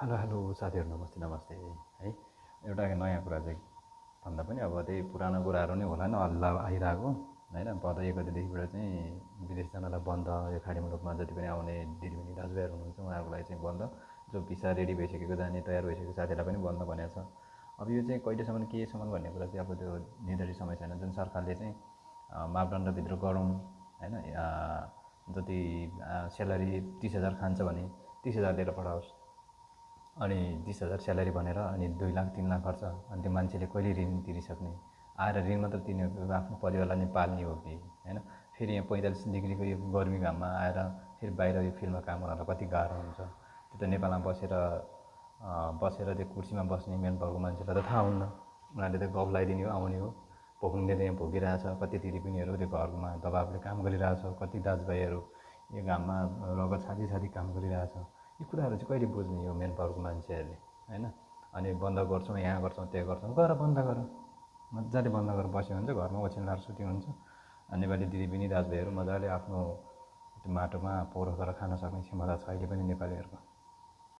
Hello hello साथीहरू नमस्ते नमस्ते है। एउटा नयाँ कुरा चाहिँ भन्दा पनि अब त्यही पुरानो कुराहरू नै होला नि हल्ला आइरहेको होइन। गत एक गतिदेखिबाट चाहिँ विदेश जानलाई बन्द, यो खाडी मुलुकमा जति पनि आउने दिदीबहिनी दाजुभाइहरू हुनुहुन्छ उहाँहरूको लागि चाहिँ बन्द, जो भिसा रेडी भइसकेको जाने तयार भइसकेको साथीहरूलाई पनि बन्द भनेको छ। अब यो चाहिँ कहिलेसम्म केसम्म भन्ने कुरा चाहिँ अब त्यो निर्धारित समय छैन। जुन सरकारले चाहिँ मापदण्डभित्र गरौँ होइन, जति स्यालेरी 30,000 खान्छ भने 30,000 दिएर पठाओस्, अनि 30,000 स्यालेरी भनेर अनि 2 लाख 3 लाख खर्च, अनि त्यो मान्छेले कहिले ऋण तिरिसक्ने? आएर ऋण मात्र तिर्ने हो कि आफ्नो परिवारलाई नै पाल्ने हो कि होइन? फेरि यहाँ 45 डिग्रीको यो गर्मी घाममा आएर फेरि बाहिर यो फिल्डमा काम गर्नलाई कति गाह्रो हुन्छ। त्यो त नेपालमा बसेर त्यो कुर्सीमा बस्ने मेन पावरको मान्छेलाई त थाहा हुन्न। उनीहरूले त गफ लगाइदिने हो, आउने हो, भोग्ने त यहाँ भोगिरहेछ। कति दिदीबहिनीहरू त्यो घरमा दबाबले काम गरिरहेछ, कति दाजुभाइहरू यो घाममा रगत छाती छाती काम गरिरहेछ। यी कुराहरू चाहिँ कहिले बुझ्ने यो मेन पावरको मान्छेहरूले होइन? अनि बन्द गर्छौँ, यहाँ गर्छौँ, त्यो गर्छौँ, गर बन्द गर, मजाले बन्द गरेर बस्यो हुन्छ, घरमा ओछ्यान लाएर सुत्यो हुन्छ। नेपाली दिदीबहिनी दाजुभाइहरू मजाले आफ्नो त्यो माटोमा पोहोर गरेर खान सक्ने क्षमता छ अहिले पनि नेपालीहरूको।